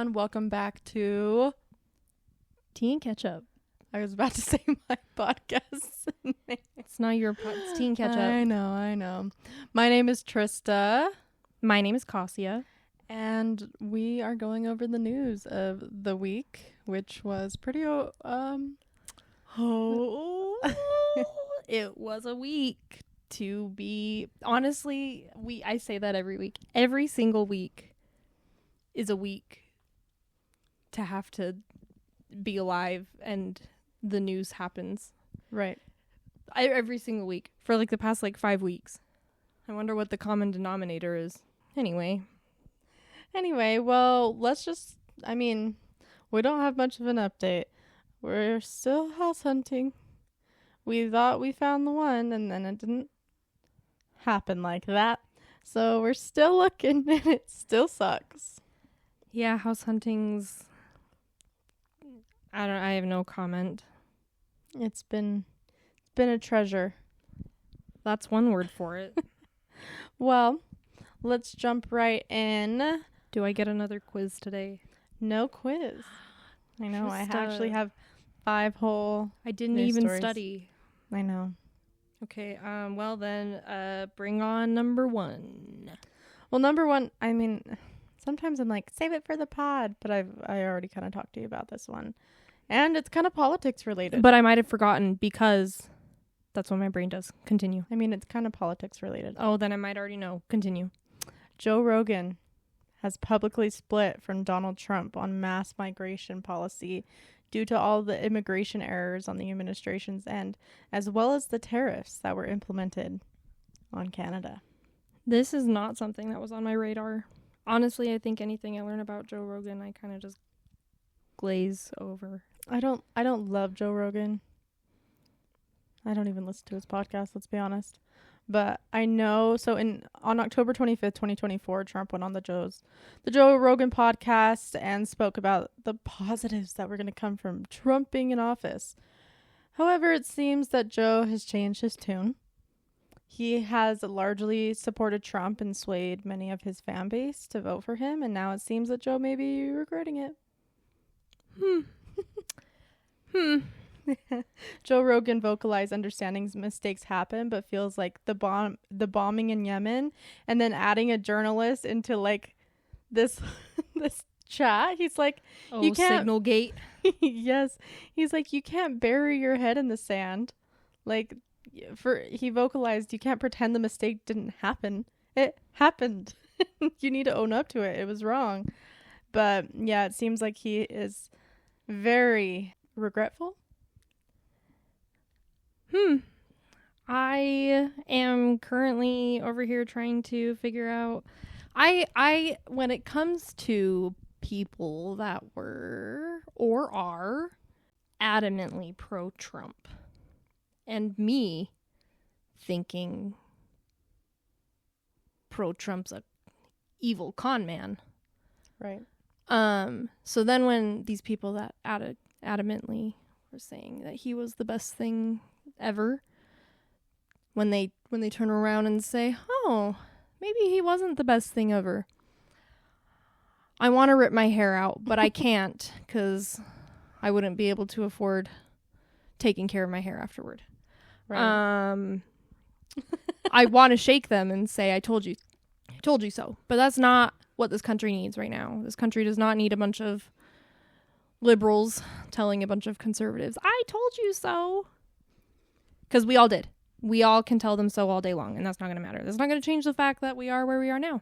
everyone. Welcome back to TeaandKetchup. I was about to say my podcast name. It's not your it's TeaandKetchup. I know. My name is Trista. My name is Kassia. And we are going over the news of the week, which was pretty It was a week to be honestly, I say that every week. Every single week is a week to have to be alive and the news happens. Right. Every single week for like the past 5 weeks. I wonder what the common denominator is. Anyway, well, we don't have much of an update. We're still house hunting. We thought we found the one, and then it didn't happen like that. So we're still looking, and it still sucks. yeah, house hunting's I have no comment. It's been a treasure. That's one word for it. Well, let's jump right in. Do I get another quiz today? No quiz. I know. I Just, actually have 5 whole. I didn't news even stories. study. I know. Okay, well then, bring on number 1. Well, number 1, sometimes I'm like, save it for the pod, but I already kind of talked to you about this one. And it's kind of politics related. But I might have forgotten because that's what my brain does. Continue. It's kind of politics related. Oh, then I might already know. Continue. Joe Rogan has publicly split from Donald Trump on mass migration policy due to all the immigration errors on the administration's end, as well as the tariffs that were implemented on Canada. This is not something that was on my radar. Honestly, I think anything I learn about Joe Rogan, I kind of just glaze over. I don't love Joe Rogan. I don't even listen to his podcast, let's be honest. But I know, on October 25th, 2024, Trump went on the Joe Rogan podcast and spoke about the positives that were going to come from Trump being in office. However, it seems that Joe has changed his tune. He has largely supported Trump and swayed many of his fan base to vote for him, and now it seems that Joe may be regretting it. Joe Rogan vocalized understanding mistakes happen, but feels like the bombing in Yemen, and then adding a journalist into this chat. He's like, you can't Signal gate. yes, he's like, you can't bury your head in the sand. He vocalized, you can't pretend the mistake didn't happen. It happened. You need to own up to it. It was wrong. But yeah, it seems like he is very regretful. I am currently over here trying to figure out I when it comes to people that were or are adamantly pro-Trump and me thinking pro-Trump's a evil con man. Right. So then when these people that adamantly were saying that he was the best thing ever, when they turn around and say, oh, maybe he wasn't the best thing ever, I want to rip my hair out, but I can't because I wouldn't be able to afford taking care of my hair afterward. Right. I want to shake them and say, I told you so. But that's not what this country needs right now. This country does not need a bunch of liberals telling a bunch of conservatives, I told you so. Because we all did. We all can tell them so all day long, and that's not going to matter. That's not going to change the fact that we are where we are now.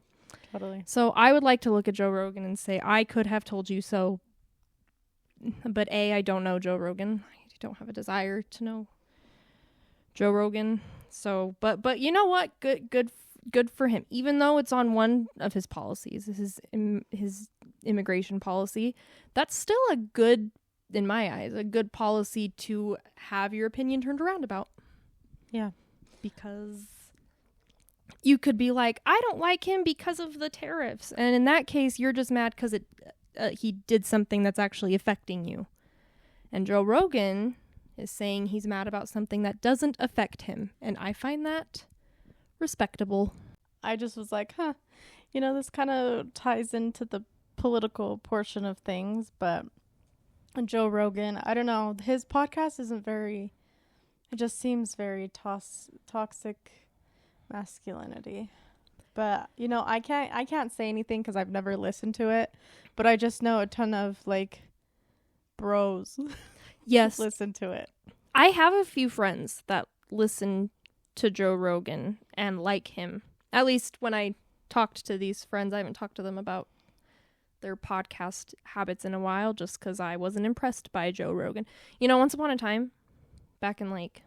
Totally. So I would like to look at Joe Rogan and say, I could have told you so. But A, I don't know Joe Rogan. I don't have a desire to know Joe Rogan. So, but you know what? Good for him. Even though it's on one of his policies, his immigration policy, that's still a good, in my eyes, a good policy to have your opinion turned around about. Yeah. Because you could be like, I don't like him because of the tariffs. And in that case, you're just mad because he did something that's actually affecting you. And Joe Rogan is saying he's mad about something that doesn't affect him. And I find that respectable. I just was like, this kind of ties into the political portion of things, but Joe Rogan, I don't know, his podcast isn't very, it just seems very toxic masculinity. But, you know, I can't say anything because I've never listened to it, but I just know a ton of, like, bros Yes. listen to it. I have a few friends that listen to Joe Rogan and like him. At least when I talked to these friends, I haven't talked to them about their podcast habits in a while just because I wasn't impressed by Joe Rogan. You know, once upon a time, back in like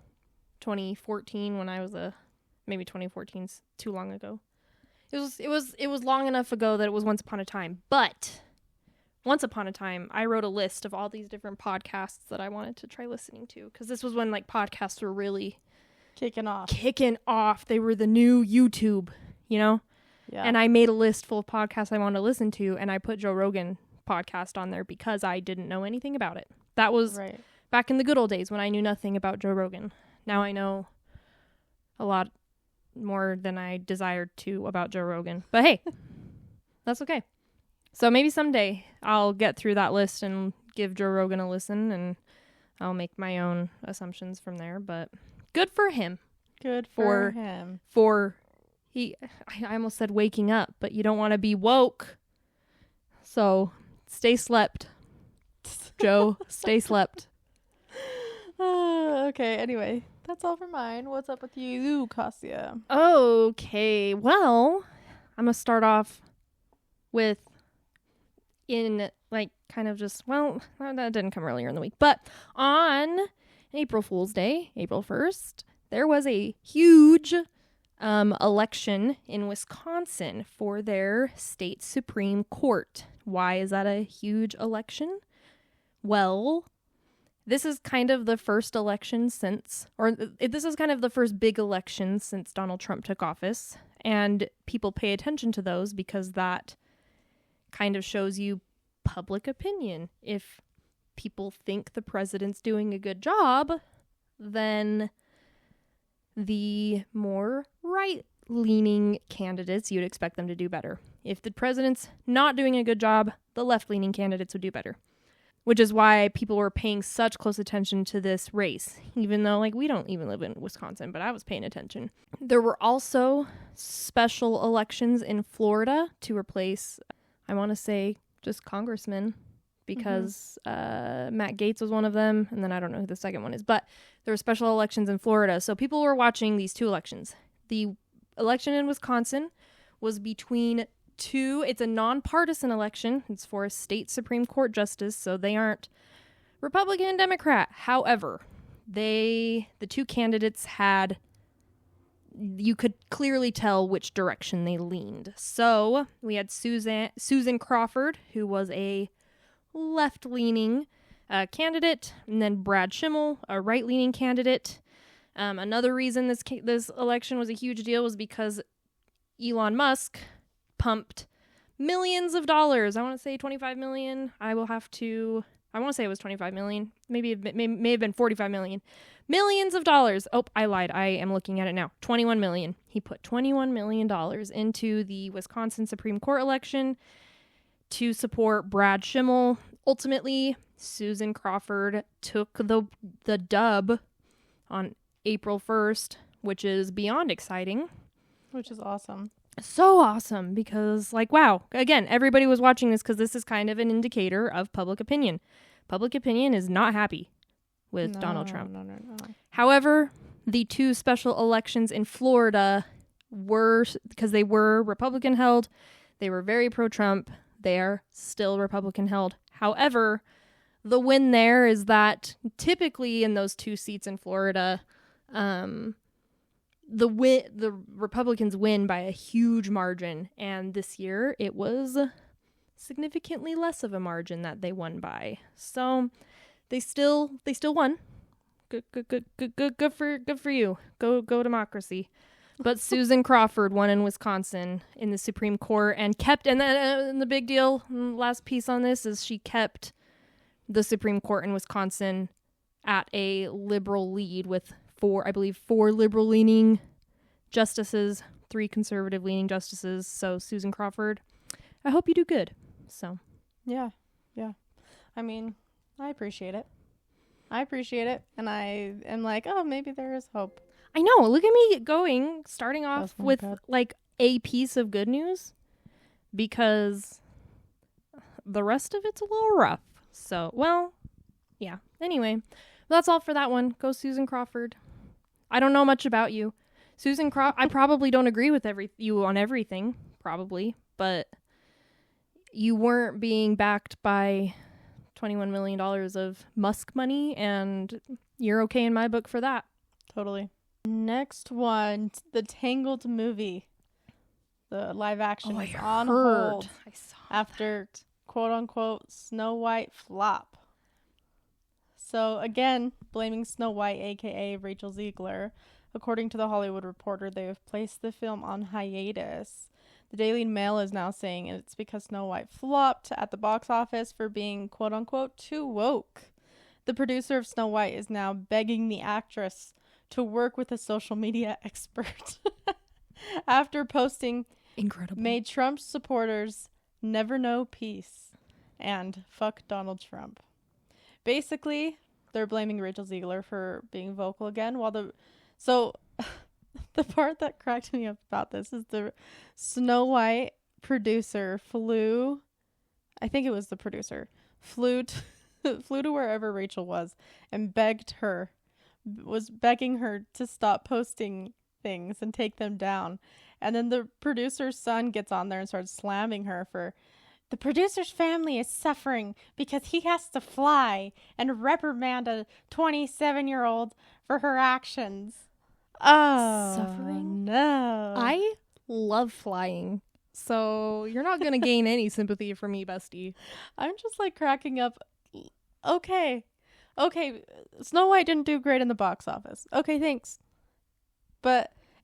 2014 when I was maybe 2014's too long ago. It was long enough ago that it was once upon a time. But once upon a time, I wrote a list of all these different podcasts that I wanted to try listening to because this was when like podcasts were really Kicking off. They were the new YouTube, you know? Yeah. And I made a list full of podcasts I wanted to listen to, and I put Joe Rogan podcast on there because I didn't know anything about it. That was back in the good old days when I knew nothing about Joe Rogan. Now I know a lot more than I desired to about Joe Rogan. But hey, that's okay. So maybe someday I'll get through that list and give Joe Rogan a listen, and I'll make my own assumptions from there. But good for him. Good for him. I almost said waking up, but you don't want to be woke. So stay slept. Joe, stay slept. Okay, anyway, that's all for mine. What's up with you, Kassia? Okay, well, I'm going to start off with that didn't come earlier in the week, but on April Fool's Day, April 1st, there was a huge election in Wisconsin for their state Supreme Court. Why is that a huge election? Well, this is kind of the first election this is kind of the first big election since Donald Trump took office, and people pay attention to those because that kind of shows you public opinion. If people think the president's doing a good job, then the more right-leaning candidates, you'd expect them to do better. If the president's not doing a good job, the left-leaning candidates would do better. Which is why people were paying such close attention to this race, even though, like, we don't even live in Wisconsin, but I was paying attention. There were also special elections in Florida to replace, I want to say, just congressmen, because Matt Gaetz was one of them, and then I don't know who the second one is, but there were special elections in Florida, so people were watching these two elections. The election in Wisconsin was between it's a nonpartisan election. It's for a state Supreme Court justice, so they aren't Republican and Democrat. However, the two candidates you could clearly tell which direction they leaned. So we had Susan Crawford, who was a left-leaning candidate, and then Brad Schimmel, a right-leaning candidate. Another reason this election was a huge deal was because Elon Musk pumped millions of dollars. I want to say 25 million. I want to say it was 25 million. Maybe it may have been 45 million. Millions of dollars. Oh, I lied. I am looking at it now. 21 million. He put $21 million into the Wisconsin Supreme Court election to support Brad Schimmel. Ultimately, Susan Crawford took the dub on April 1st, which is beyond exciting. Which is awesome. So awesome, because, like, wow, again, everybody was watching this because this is kind of an indicator of public opinion. Public opinion is not happy with Donald Trump. No. However, the two special elections in Florida were, because they were Republican held, they were very pro-Trump. They are still Republican held. However, the win there is that typically in those two seats in Florida, the Republicans win by a huge margin, and this year it was significantly less of a margin that they won by. So they still won. Good for you. Go democracy. But Susan Crawford won in Wisconsin in the Supreme Court and the big deal, last piece on this is she kept the Supreme Court in Wisconsin at a liberal lead with four liberal-leaning justices, 3 conservative-leaning justices. So Susan Crawford, I hope you do good. So Yeah. I mean, I appreciate it. And I am like, oh, maybe there is hope. I know. Look at me starting off That's not with good. like a piece of good news, because the rest of it's a little rough. So, well, yeah. Anyway, that's all for that one. Go Susan Crawford. I don't know much about you. Susan Crawford, I probably don't agree with you on everything, probably, but you weren't being backed by $21 million of Musk money, and you're okay in my book for that. Totally. Next one, the Tangled movie. The live action is on hold after quote unquote Snow White flop. So again, blaming Snow White, aka Rachel Ziegler. According to the Hollywood Reporter, they have placed the film on hiatus. The Daily Mail is now saying it's because Snow White flopped at the box office for being quote unquote too woke. The producer of Snow White is now begging the actress to work with a social media expert after posting incredible "May Trump's supporters never know peace" and "fuck Donald Trump." Basically, they're blaming Rachel Ziegler for being vocal again, so the part that cracked me up about this is the Snow White producer flew to wherever Rachel was and was begging her to stop posting things and take them down. And then the producer's son gets on there and starts slamming her for the producer's family is suffering because he has to fly and reprimand a 27-year-old for her actions. Oh, suffering? No. I love flying, so you're not going to gain any sympathy from me, bestie. I'm just like cracking up. Okay, Snow White didn't do great in the box office. Okay, thanks.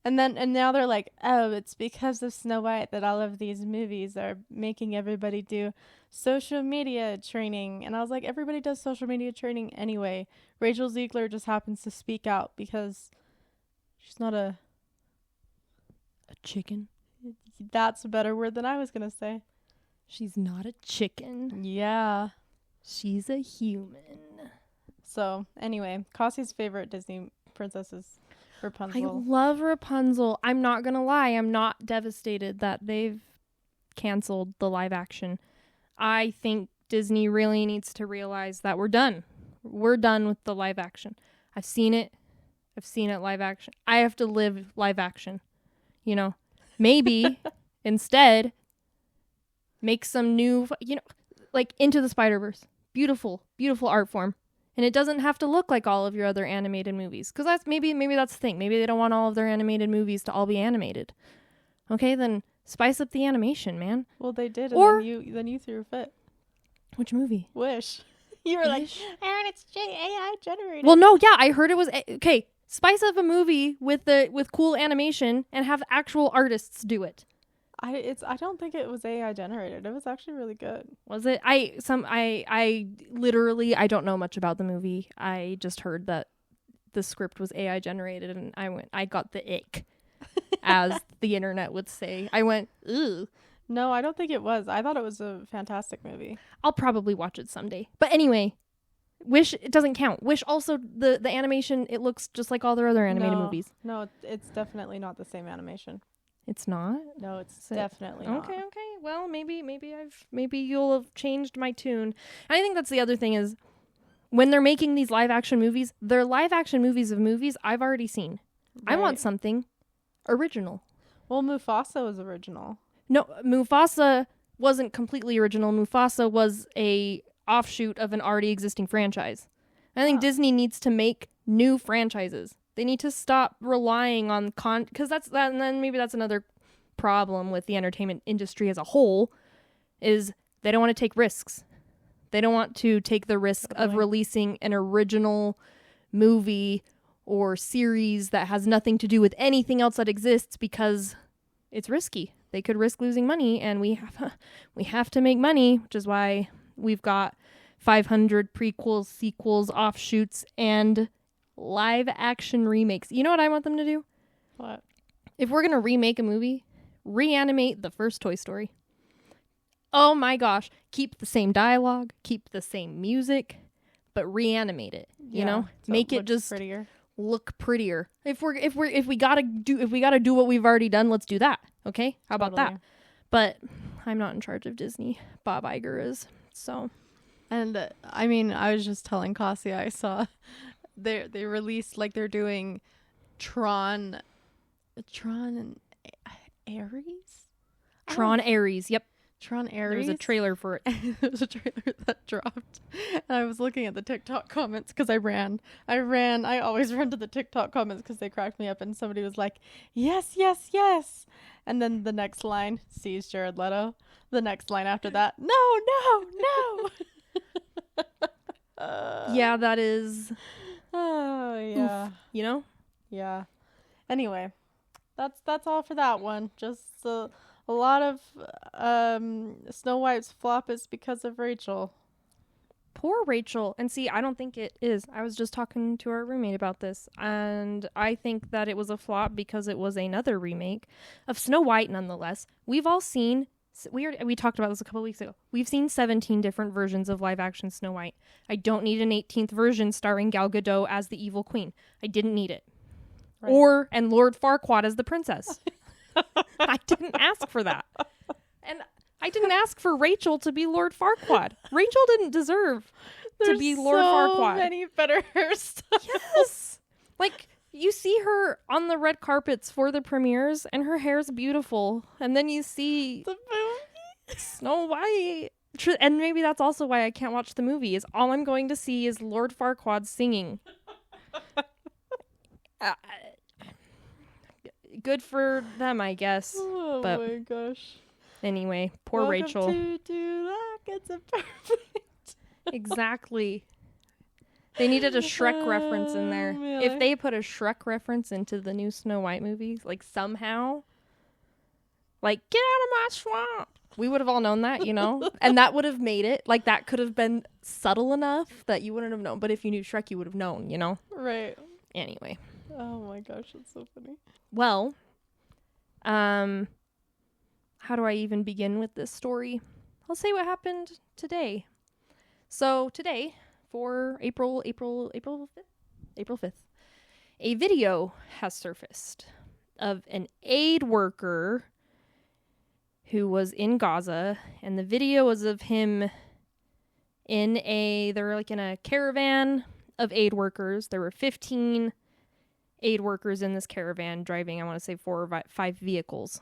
And now they're like, oh, it's because of Snow White that all of these movies are making everybody do social media training. And I was like, everybody does social media training anyway. Rachel Ziegler just happens to speak out because she's not a chicken. That's a better word than I was going to say. She's not a chicken. Yeah. She's a human. So, anyway, Kassia's favorite Disney princess is Rapunzel. I love Rapunzel. I'm not going to lie. I'm not devastated that they've canceled the live action. I think Disney really needs to realize that we're done. We're done with the live action. I've seen it live action. I have to live live action. You know, maybe instead make some new, like Into the Spider-Verse. Beautiful, beautiful art form. And it doesn't have to look like all of your other animated movies. Because that's maybe that's the thing. Maybe they don't want all of their animated movies to all be animated. Okay, then spice up the animation, man. Well, they did, and then you threw a fit. Which movie? Wish. You were like, Aaron, it's AI generated. Well, no, yeah, I heard it was okay. Spice up a movie with cool animation and have actual artists do it. I don't think it was AI generated. It was actually really good. Was it? I literally I don't know much about the movie. I just heard that the script was AI generated, and I got the ick, as the internet would say. I went, ugh. No, I don't think it was. I thought it was a fantastic movie. I'll probably watch it someday. But anyway, Wish, it doesn't count. Wish also, the animation, it looks just like all their other animated movies. No, it's definitely not the same animation. It's not? No, it's definitely not. Okay. Well, maybe you'll have changed my tune. And I think that's the other thing is when they're making these live action movies, they're live action movies of movies I've already seen. Right. I want something original. Well, Mufasa was original. No, Mufasa wasn't completely original. Mufasa was a offshoot of an already existing franchise. I think Disney needs to make new franchises. They need to stop relying on because and then maybe that's another problem with the entertainment industry as a whole is they don't want to take risks. They don't want to take the risk of releasing an original movie or series that has nothing to do with anything else that exists because it's risky. They could risk losing money, and we have to make money, which is why we've got 500 prequels, sequels, offshoots, and live action remakes. You know what I want them to do? What? If we're going to remake a movie, reanimate the first Toy Story. Oh my gosh. Keep the same dialogue, keep the same music, but reanimate it, you know? So Make it just prettier. look prettier. If we gotta do what we've already done, let's do that. Okay? How about that? But I'm not in charge of Disney. Bob Iger is. So. And I mean, I was just telling Kassia, I saw they released, like, they're doing Tron and Ares? Tron Ares. Yep. Tron Ares. There was a trailer for it. There was a trailer that dropped. And I was looking at the TikTok comments because I always run to the TikTok comments because they cracked me up. And somebody was like, yes, yes, yes. And then the next line, sees Jared Leto. The next line after that, no, no, no. Yeah, that is. Oh, yeah. Oof, you know? Yeah. Anyway, that's all for that one. Just a lot of Snow White's flop is because of Rachel. Poor Rachel. And see, I don't think it is. I was just talking to our roommate about this, and I think that it was a flop because it was another remake of Snow White nonetheless. We've all seen, we talked about this a couple weeks ago. We've seen 17 different versions of live action Snow White. I don't need an 18th version starring Gal Gadot as the evil queen. I didn't need it. Right. And Lord Farquaad as the princess. I didn't ask for that. And I didn't ask for Rachel to be Lord Farquaad. Rachel didn't deserve to be Lord Farquaad. There's so many better hairstyles. Yes. Like, you see her on the red carpets for the premieres, and her hair's beautiful. And then you see the movie Snow White. And maybe that's also why I can't watch the movie, is all I'm going to see is Lord Farquaad singing. Good for them, I guess. Oh but my gosh. Anyway, poor Welcome Rachel. To It's a perfect. Exactly. They needed a Shrek reference in there. Man. If they put a Shrek reference into the new Snow White movie, like somehow, like, get out of my swamp, we would have all known that, you know? And that would have made it, like, that could have been subtle enough that you wouldn't have known. But if you knew Shrek, you would have known, you know? Right. Anyway. Oh my gosh, that's so funny. Well, how do I even begin with this story? I'll say what happened today. So today, for April 5th, a video has surfaced of an aid worker who was in Gaza, and the video was of him they're like in a caravan of aid workers. There were 15 aid workers in this caravan driving, I want to say 4 or 5 vehicles.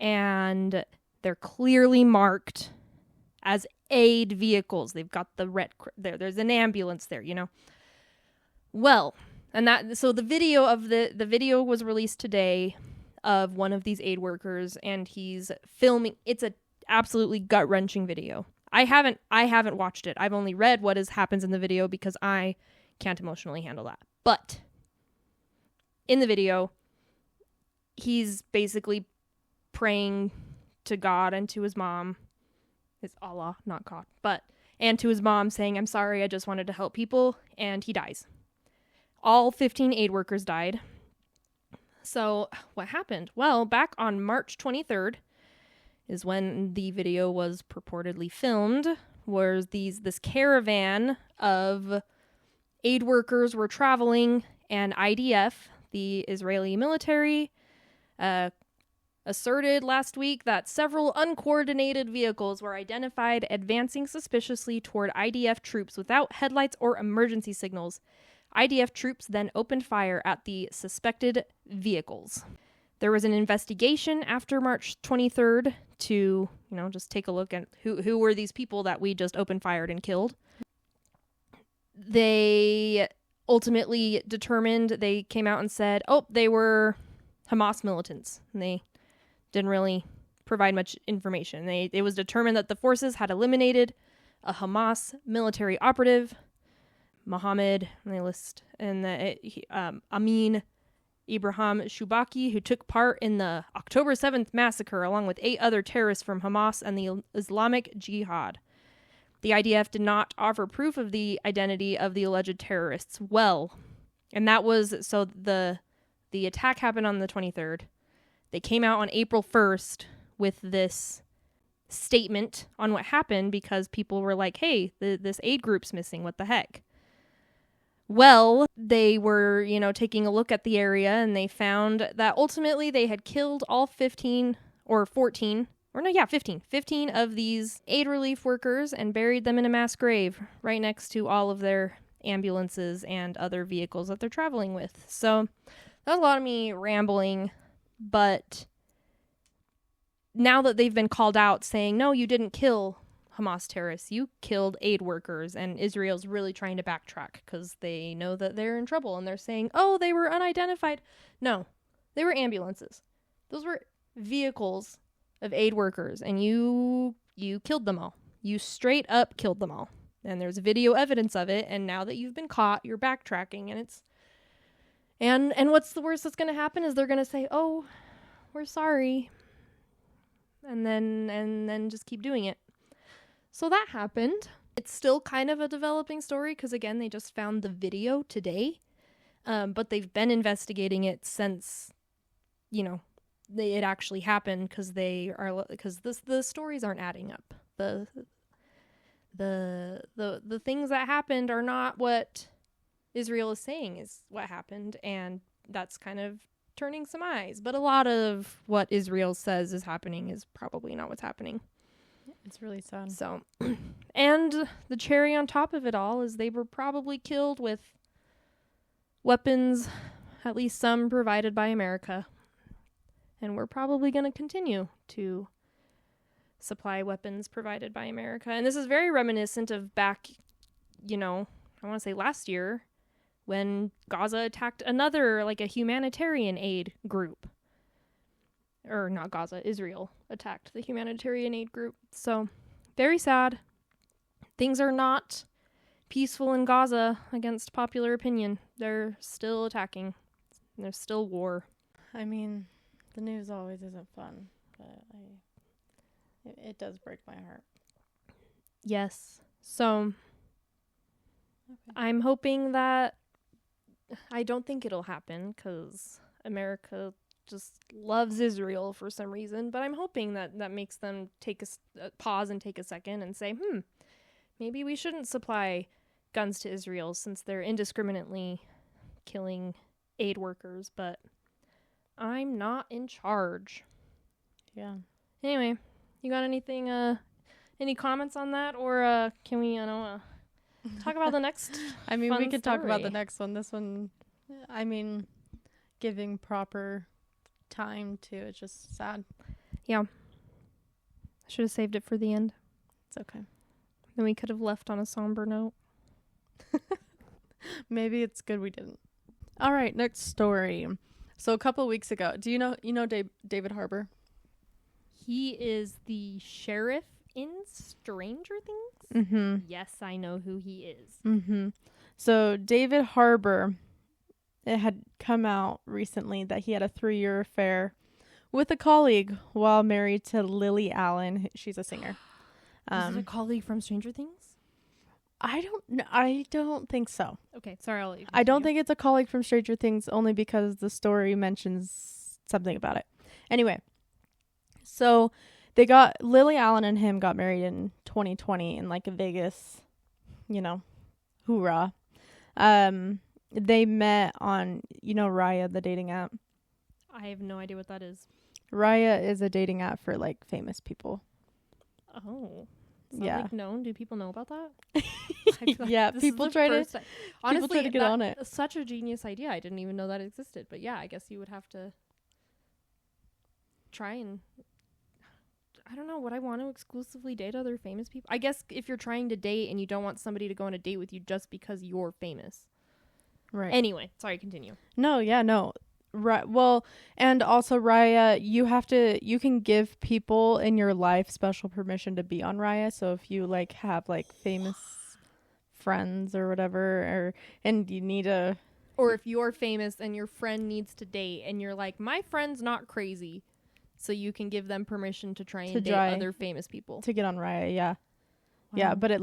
And they're clearly marked as aid vehicles. They've got the red there's an ambulance there, you know. Well, so the video was released today of one of these aid workers, and he's filming. It's a absolutely gut-wrenching video. I haven't watched it. I've only read what happens in the video because I can't emotionally handle that. But in the video, he's basically praying to God and to his mom. It's Allah, not God. And to his mom saying, I'm sorry, I just wanted to help people. And he dies. All 15 aid workers died. So what happened? Well, back on March 23rd is when the video was purportedly filmed, where this caravan of aid workers were traveling, and IDF, the Israeli military, asserted last week that several uncoordinated vehicles were identified advancing suspiciously toward IDF troops without headlights or emergency signals. IDF troops then opened fire at the suspected vehicles. There was an investigation after March 23rd to, just take a look at who were these people that we just opened fired and killed. They ultimately determined, they came out and said, they were Hamas militants. And they didn't really provide much information. It was determined that the forces had eliminated a Hamas military operative, Mohammed, and they list, and Amin Ibrahim Shubaki, who took part in the October 7th massacre along with 8 other terrorists from Hamas and the Islamic Jihad. The IDF did not offer proof of the identity of the alleged terrorists. And that was, so the attack happened on the 23rd. They came out on April 1st with this statement on what happened because people were like, hey, this aid group's missing. What the heck? Well, they were, taking a look at the area and they found that ultimately they had killed all 15 of these aid relief workers and buried them in a mass grave right next to all of their ambulances and other vehicles that they're traveling with. So that was a lot of me rambling, but now that they've been called out saying, no, you didn't kill Hamas terrorists, you killed aid workers, and Israel's really trying to backtrack because they know that they're in trouble, and they're saying, oh, they were unidentified. No, they were ambulances. Those were vehicles of aid workers, and you killed them all. You straight up killed them all. And there's video evidence of it, and now that you've been caught, you're backtracking, and it's and what's the worst that's going to happen is they're going to say, oh, we're sorry, and then just keep doing it. So that happened. It's still kind of a developing story because, again, they just found the video today. But they've been investigating it since, it actually happened because the stories aren't adding up. The things that happened are not what Israel is saying is what happened. And that's kind of turning some eyes. But a lot of what Israel says is happening is probably not what's happening. It's really sad. So, and the cherry on top of it all is they were probably killed with weapons, at least some provided by America. And we're probably going to continue to supply weapons provided by America. And this is very reminiscent of back, I want to say last year, when Gaza attacked another, a humanitarian aid group. Or not Gaza, Israel attacked the humanitarian aid group. So, very sad. Things are not peaceful in Gaza against popular opinion. They're still attacking. There's still war. I mean, the news always isn't fun, but it does break my heart. Yes. So, okay. I'm hoping that, I don't think it'll happen because America just loves Israel for some reason, but I'm hoping that makes them take a pause and take a second and say, maybe we shouldn't supply guns to Israel since they're indiscriminately killing aid workers, but I'm not in charge. Yeah. Anyway, you got anything, any comments on that, or can we, talk about the next I mean, we could story? talk about the next one. This one, I mean, giving proper time to, it's just sad. Yeah. I should have saved it for the end. It's okay. Then we could have left on a somber note. Maybe it's good we didn't. All right, next story. So a couple of weeks ago, do you know David Harbour? He is the sheriff in Stranger Things? Mm-hmm. Yes, I know who he is. Mm-hmm. So David Harbour, it had come out recently that he had a 3-year affair with a colleague while married to Lily Allen. She's a singer. Is it a colleague from Stranger Things? I don't think so. Okay, sorry, I'll let you continue. I don't think it's a colleague from Stranger Things, only because the story mentions something about it. Anyway, so Lily Allen and him got married in 2020 in a Vegas, hoorah. They met on, Raya, the dating app. I have no idea what that is. Raya is a dating app for famous people. Oh. Is yeah. That known? Do people know about that? Yeah, people try to get on it. Such a genius idea. I didn't even know that existed. But yeah, I guess you would have to try and, I don't know, would I want to exclusively date other famous people? I guess if you're trying to date and you don't want somebody to go on a date with you just because you're famous. Right. Anyway, sorry, continue. No, yeah, no. Right. Well, and also Raya, you can give people in your life special permission to be on Raya. So if you have famous friends or whatever, and you need or if you're famous and your friend needs to date and you're like, my friend's not crazy, so you can give them permission to try and date other famous people to get on Raya. Yeah. Wow. Yeah, but it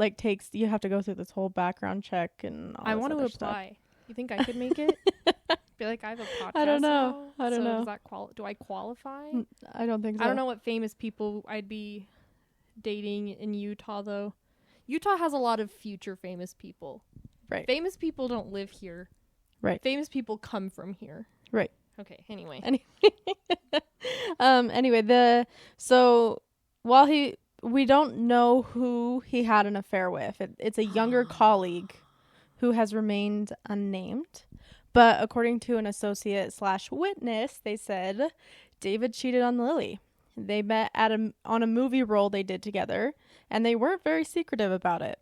you have to go through this whole background check and all I want to apply. Stuff. You think I could make it? Feel like I have a podcast. I don't know. Does that do I qualify? I don't think so. I don't know what famous people I'd be dating in Utah, though. Utah has a lot of future famous people. Right. Famous people don't live here. Right. Famous people come from here. Right. Okay, anyway. So while we don't know who he had an affair with. It's a younger colleague who has remained unnamed. But according to an associate/witness, they said David cheated on Lily. They met on a movie role they did together, and they weren't very secretive about it.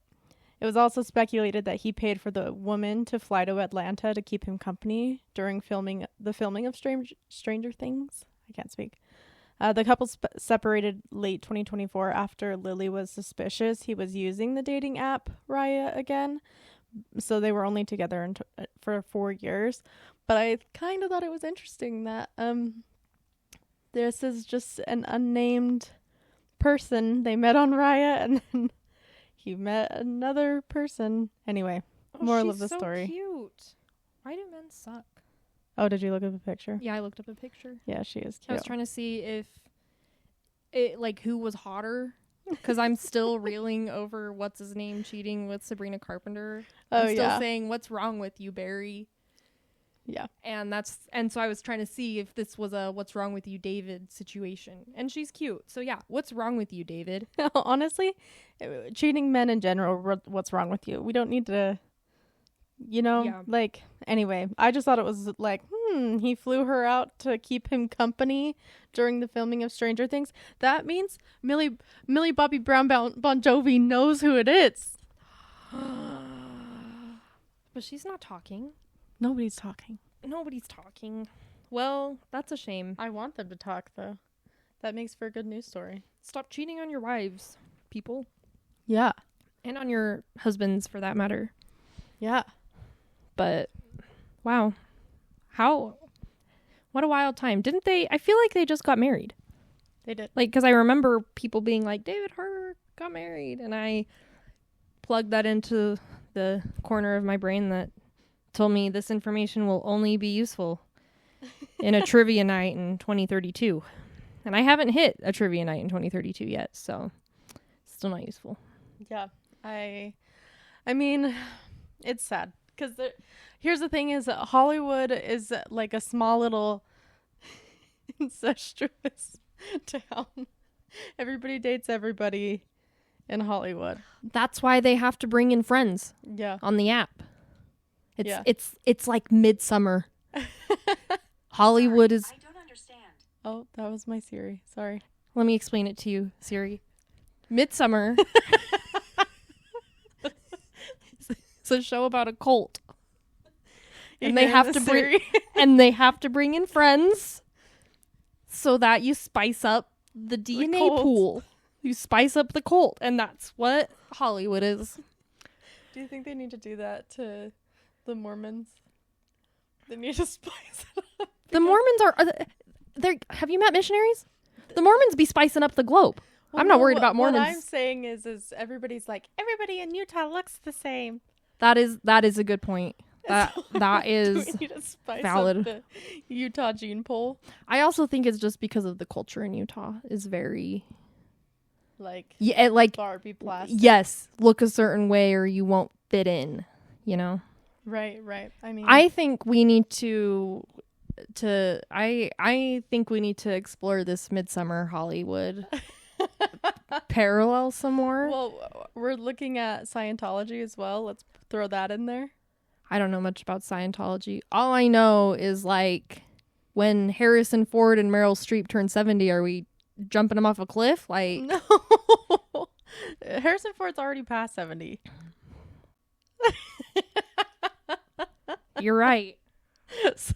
It was also speculated that he paid for the woman to fly to Atlanta to keep him company during the filming of Stranger Things. I can't speak. The couple separated late 2024 after Lily was suspicious he was using the dating app Raya again. So they were only together for 4 years. But I kind of thought it was interesting that this is just an unnamed person. They met on Raya and then he met another person. Anyway, moral of the story. She's so cute. Why do men suck? Oh, did you look up a picture? Yeah, I looked up a picture. Yeah, she is cute. I was trying to see if it, like, who was hotter. Because I'm still reeling over what's his name cheating with Sabrina Carpenter. I'm still saying, what's wrong with you, Barry? Yeah. And so I was trying to see if this was a what's wrong with you, David situation. And she's cute. So yeah, what's wrong with you, David? Honestly, cheating men in general, what's wrong with you? We don't need to, like, anyway, I just thought it was like, he flew her out to keep him company during the filming of Stranger Things. That means Millie Bobby Brown Bon Jovi knows who it is. But she's not talking. Nobody's talking. Well, that's a shame. I want them to talk, though. That makes for a good news story. Stop cheating on your wives, people. Yeah. And on your husbands, for that matter. Yeah. But, wow. What a wild time. Didn't they? I feel like they just got married. They did. Like, because I remember people being like, David Harbour got married. And I plugged that into the corner of my brain that told me this information will only be useful in a trivia night in 2032. And I haven't hit a trivia night in 2032 yet, so still not useful. Yeah. I mean, it's sad. Because here's the thing is Hollywood is like a small little incestuous town. Everybody dates everybody in Hollywood. That's why they have to bring in friends on the app. It's like Midsummer. Hollywood is... I don't understand. Oh, that was my Siri. Sorry. Let me explain it to you, Siri. Midsummer. It's a show about a cult. And they have to bring in friends so that you spice up the DNA pool. You spice up the cult, and that's what Hollywood is. Do you think they need to do that to the Mormons? They need to spice it up. The Mormons are have you met missionaries? The Mormons be spicing up the globe. Well, I'm not worried about Mormons. What I'm saying is everybody's like, everybody in Utah looks the same. That is a good point. That is we need to spice valid. Up the Utah gene pool. I also think it's just because of the culture in Utah is very like Barbie plastic. Yes, look a certain way or you won't fit in, Right. I mean, I think we need to I think we need to explore this Midsummer Hollywood parallel some more. Well, we're looking at Scientology as well. Let's throw that in there. I don't know much about Scientology. All I know is, like, when Harrison Ford and Meryl Streep turn 70, are we jumping them off a cliff? Like, no. Harrison Ford's already past 70. You're right. So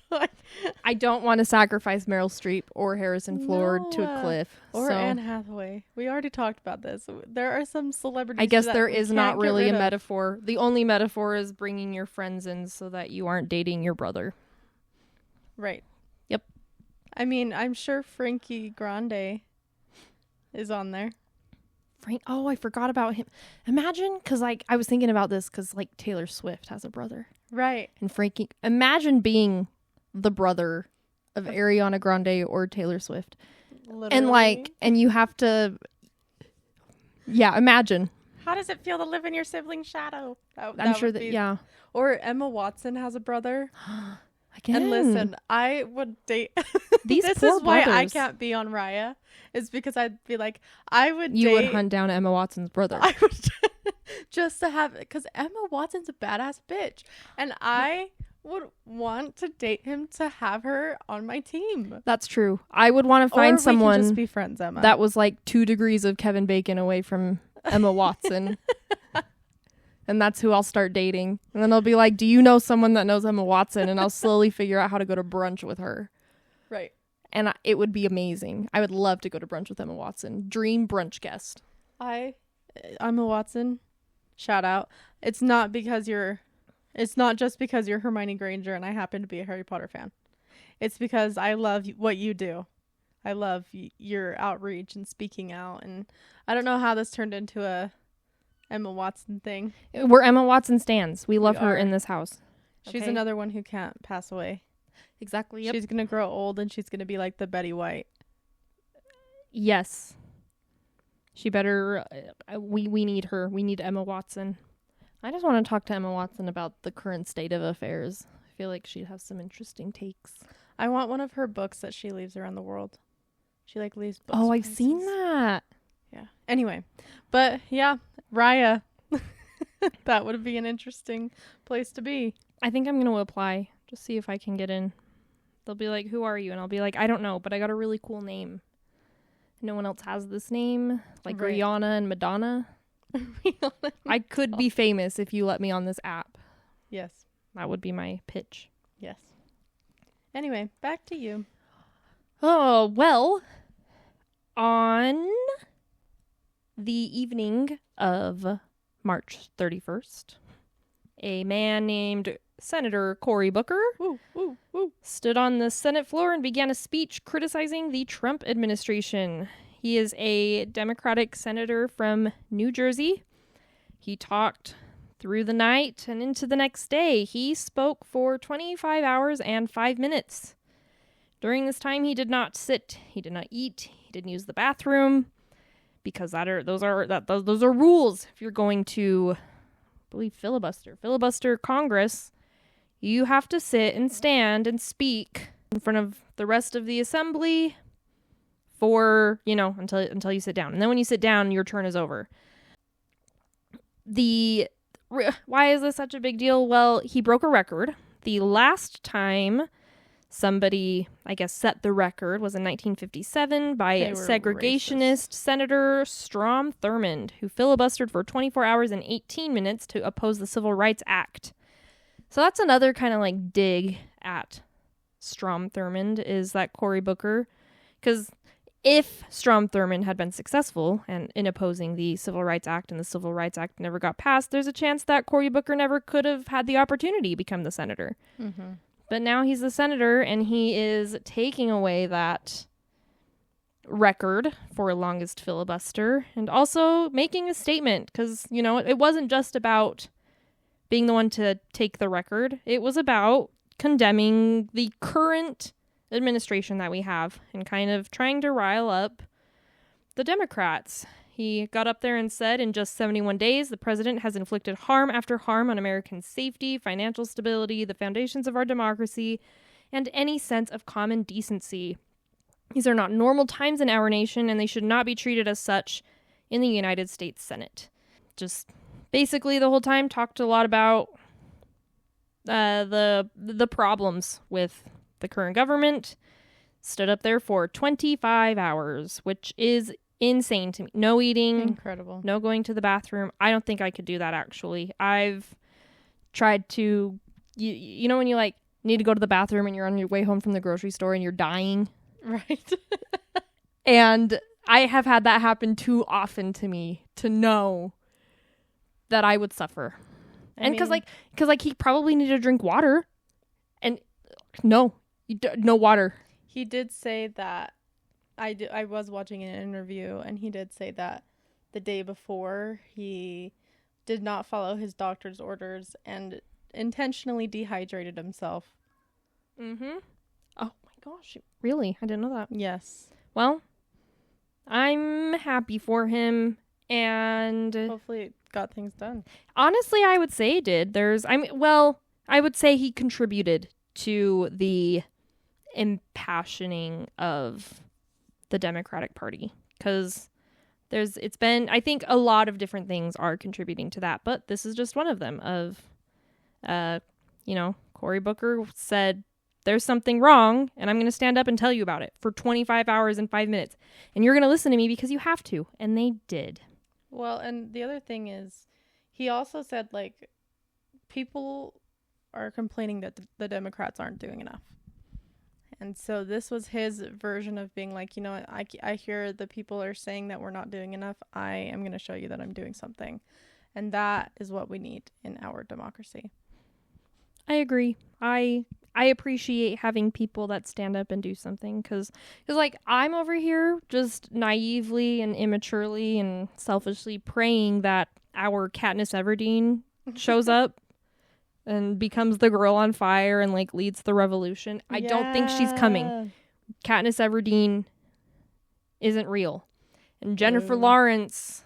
I don't want to sacrifice Meryl Streep or Harrison Ford to a cliff. Or Anne Hathaway. We already talked about this. There are some celebrities. I guess there is not really a metaphor. The only metaphor is bringing your friends in so that you aren't dating your brother. Right. Yep. I mean, I'm sure Frankie Grande is on there. Oh, I forgot about him. Imagine, because I was thinking about this because Taylor Swift has a brother. Right. And Frankie, imagine being the brother of Ariana Grande or Taylor Swift. Literally. And you have to Yeah, imagine. How does it feel to live in your sibling's shadow? I'm sure that, yeah. Or Emma Watson has a brother. Again. And listen, I would date. These this poor is why I brothers. can't be on Raya. Is because I'd be like, I would You date. would hunt down Emma Watson's brother. I would just to have, because Emma Watson's a badass bitch, and I would want to date him to have her on my team. That's true. I would want to Or find we someone can just be friends, Emma. that was like 2 degrees of Kevin Bacon away from Emma Watson. And that's who I'll start dating. And then I'll be like, do you know someone that knows Emma Watson? And I'll slowly figure out how to go to brunch with her. Right. And it would be amazing. I would love to go to brunch with Emma Watson. Dream brunch guest. Emma Watson, shout out. It's not just because you're Hermione Granger and I happen to be a Harry Potter fan. It's because I love what you do. I love your outreach and speaking out. And I don't know how this turned into a Emma Watson thing. We're Emma Watson stans. We love her are. in this house. She's Okay. another one who can't pass away. Exactly. Yep. She's going to grow old and she's going to be like the Betty White. Yes. She better. We need her. We need Emma Watson. I just want to talk to Emma Watson about the current state of affairs. I feel like she'd have some interesting takes. I want one of her books that she leaves around the world. She leaves books. Oh, I've seen that. Yeah. Anyway, but yeah, Raya. That would be an interesting place to be. I think I'm going to apply. Just see if I can get in. They'll be like, who are you? And I'll be like, I don't know, but I got a really cool name. No one else has this name. Like Right. Rihanna and Madonna. I could be famous if you let me on this app. Yes. That would be my pitch. Yes. Anyway, back to you. Oh, well, on the evening of March 31st, a man named Senator Cory Booker Woo, woo, woo. stood on the Senate floor and began a speech criticizing the Trump administration. He is a Democratic senator from New Jersey. He talked through the night and into the next day. He spoke for 25 hours and 5 minutes. During this time, he did not sit, he did not eat, he didn't use the bathroom, because those are rules. If you're going to, I believe, filibuster Congress, you have to sit and stand and speak in front of the rest of the assembly for, until you sit down. And then when you sit down, your turn is over. Why is this such a big deal? Well, he broke a record. The last time somebody, I guess, set the record was in 1957 by segregationist Senator Strom Thurmond, who filibustered for 24 hours and 18 minutes to oppose the Civil Rights Act. So that's another kind of like dig at Strom Thurmond, is that Cory Booker. Because if Strom Thurmond had been successful in opposing the Civil Rights Act and the Civil Rights Act never got passed, there's a chance that Cory Booker never could have had the opportunity to become the senator. Mm-hmm. But now he's the senator, and he is taking away that record for longest filibuster and also making a statement, because, it wasn't just about being the one to take the record. It was about condemning the current administration that we have and kind of trying to rile up the Democrats. He got up there and said, in just 71 days, the president has inflicted harm after harm on American safety, financial stability, the foundations of our democracy, and any sense of common decency. These are not normal times in our nation, and they should not be treated as such in the United States Senate. Just basically the whole time talked a lot about the problems with the current government. Stood up there for 25 hours, which is insane to me. No eating. Incredible. No going to the bathroom. I don't think I could do that, actually. I've tried to, you know when you need to go to the bathroom and you're on your way home from the grocery store and you're dying? Right. And I have had that happen too often to me to know that I would suffer. And because he probably needed to drink water. And no water. He did say that, I was watching an interview, and he did say that the day before he did not follow his doctor's orders and intentionally dehydrated himself. Mm-hmm. Oh my gosh. Really? I didn't know that. Yes. Well, I'm happy for him. And hopefully it got things done. honestly, I would say it did. I would say he contributed to the impassioning of the Democratic Party, because I think a lot of different things are contributing to that, but this is just one of them. Cory Booker said, there's something wrong, and I'm going to stand up and tell you about it for 25 hours and 5 minutes, and you're going to listen to me because you have to, and they did. Well, and the other thing is, he also said, like, people are complaining that the Democrats aren't doing enough. And so this was his version of being like, I hear the people are saying that we're not doing enough. I am going to show you that I'm doing something. And that is what we need in our democracy. I agree. I appreciate having people that stand up and do something, because like, I'm over here just naively and immaturely and selfishly praying that our Katniss Everdeen shows up and becomes the girl on fire and like leads the revolution. I don't think she's coming. Katniss Everdeen isn't real. And Jennifer Lawrence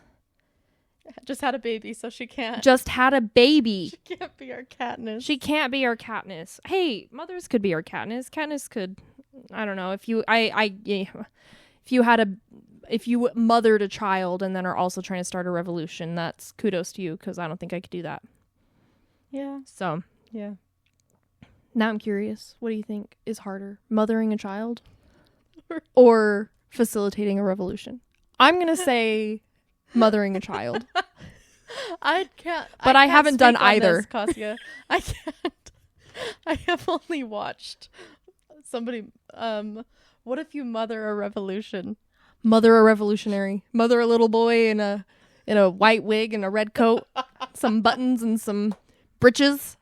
just had a baby, so she can't. Just had a baby. She can't be our Katniss. She can't be our Katniss. Hey, mothers could be our Katniss. Katniss could, I don't know, if you mothered a child and then are also trying to start a revolution, that's kudos to you, because I don't think I could do that. Yeah. So, yeah. Now I'm curious. What do you think is harder? Mothering a child or facilitating a revolution? I'm going to say mothering a child. I can't. But I haven't done either. This, Kassia. I can't. I have only watched somebody. What if you mother a revolution? Mother a revolutionary. Mother a little boy in a white wig and a red coat, some buttons and some breeches.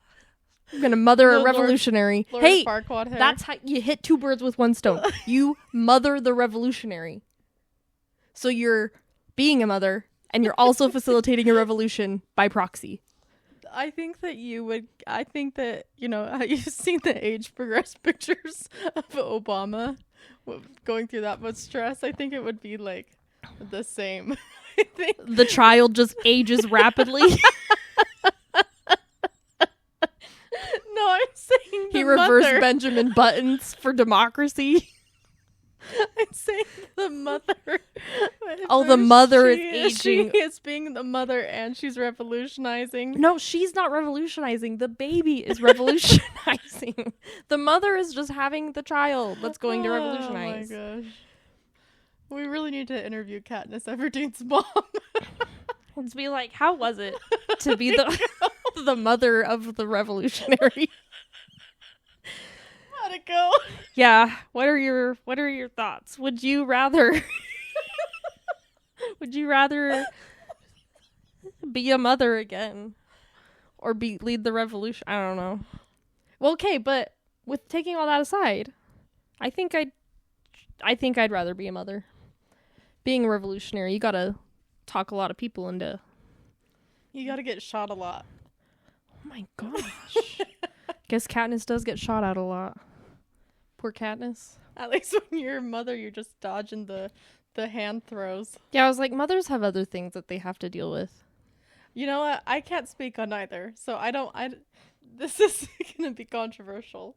I'm gonna mother a revolutionary. Lord Hey, Farquaad hair. that's how you hit two birds with one stone. You mother the revolutionary. So you're being a mother, and you're also facilitating a revolution by proxy. I think that you've seen the age progressed pictures of Obama going through that much stress. I think it would be like the same. I think the child just ages rapidly. No, I'm saying he reversed Benjamin Buttons for democracy. I'm saying the mother. Oh, the mother is aging. She is being the mother, and she's revolutionizing. No, she's not revolutionizing. The baby is revolutionizing. The mother is just having the child that's going to revolutionize. Oh my gosh. We really need to interview Katniss Everdeen's mom. Let's be like, how was it to be the mother of the revolutionary? How'd it go? Yeah. What are your thoughts? Would you rather be a mother again or lead the revolution? I don't know. Well, okay, but with taking all that aside, I think I'd rather be a mother. Being a revolutionary, you gotta talk a lot of people into. You gotta get shot a lot. Oh my gosh. Guess Katniss does get shot at a lot. Poor Katniss. At least when you're a mother, you're just dodging the hand throws. Yeah, I was like, mothers have other things that they have to deal with. You know what? I can't speak on either, so this is gonna be controversial.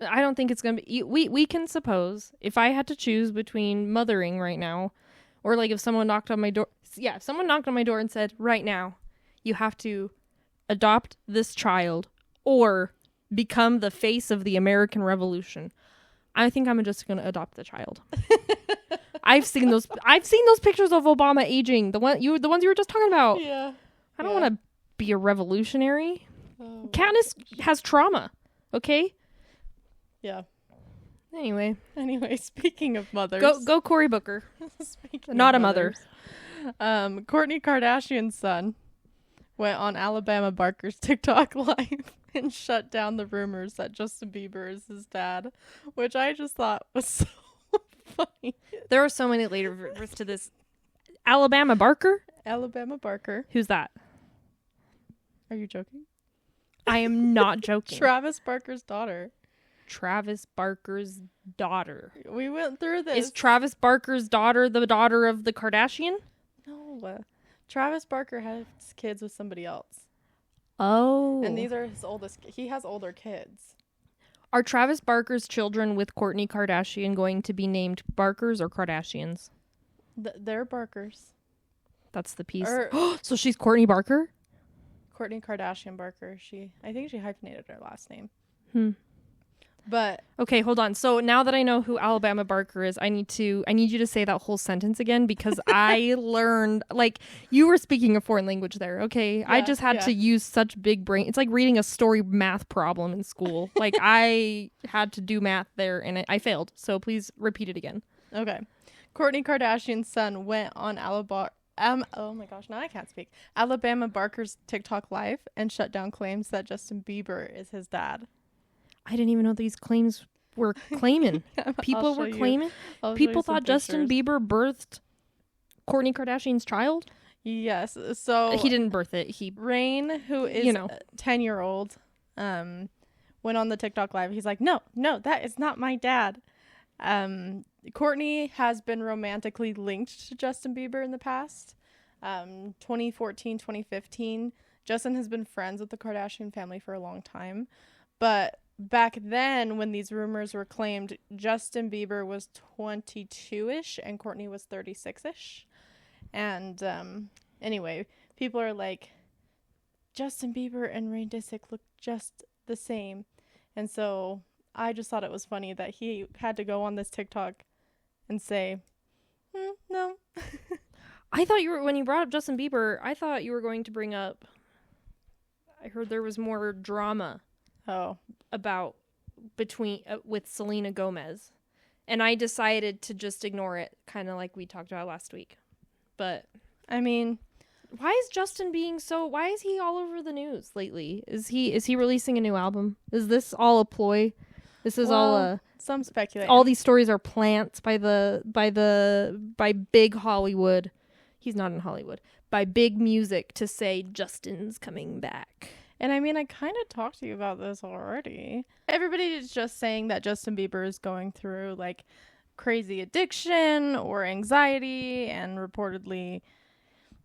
I don't think it's gonna be. We can suppose, if I had to choose between mothering right now, or like if someone knocked on my door. Yeah, if someone knocked on my door and said, right now, you have to adopt this child or become the face of the American Revolution, I think I'm just gonna adopt the child. I've seen those pictures of Obama aging. The ones you were just talking about. Yeah. I don't want to be a revolutionary. Oh, Katniss has trauma. Okay. Yeah. Anyway, speaking of mothers, go Cory Booker. Not a mother. Kourtney Kardashian's son went on Alabama Barker's TikTok live and shut down the rumors that Justin Bieber is his dad, which I just thought was so funny. There are so many layers to this. Alabama Barker? Alabama Barker. Who's that? Are you joking? I am not joking. Travis Barker's daughter. Travis Barker's daughter. We went through this. Is Travis Barker's daughter the daughter of the Kardashian? No. No. Travis Barker has kids with somebody else. Oh. And these are his oldest. He has older kids. Are Travis Barker's children with Kourtney Kardashian going to be named Barkers or Kardashians? They're Barkers. That's the piece. So she's Kourtney Barker? Kourtney Kardashian Barker. I think she hyphenated her last name. But okay, hold on. So now that I know who Alabama Barker is, I need you to say that whole sentence again, because I learned, like, you were speaking a foreign language there. Okay. Yeah, I just had to use such big brain. It's like reading a story math problem in school. Like, I had to do math there and I failed. So please repeat it again. Okay. Kourtney Kardashian's son went on oh my gosh, now I can't speak. Alabama Barker's TikTok live and shut down claims that Justin Bieber is his dad. I didn't even know these claims were claiming. People were claiming. People thought Justin Bieber birthed Kourtney Kardashian's child. Yes. So he didn't birth it. Rain, who is a 10-year-old, went on the TikTok live. He's like, no, that is not my dad. Kourtney has been romantically linked to Justin Bieber in the past. 2014, 2015. Justin has been friends with the Kardashian family for a long time. But back then, when these rumors were claimed, Justin Bieber was 22-ish and Kourtney was 36-ish. And anyway, people are like, Justin Bieber and Rain Disick look just the same. And so I just thought it was funny that he had to go on this TikTok and say, no. I thought when you brought up Justin Bieber, I thought you were going to bring up, I heard there was more drama. About with Selena Gomez, and I decided to just ignore it, kind of like we talked about last week. But I mean, why is he all over the news lately? Is he releasing a new album? Is this all a ploy? This is all some speculation. All these stories are plants by big Hollywood. He's not in Hollywood. By big music to say Justin's coming back. And I mean, I kind of talked to you about this already. Everybody is just saying that Justin Bieber is going through like crazy addiction or anxiety. And reportedly,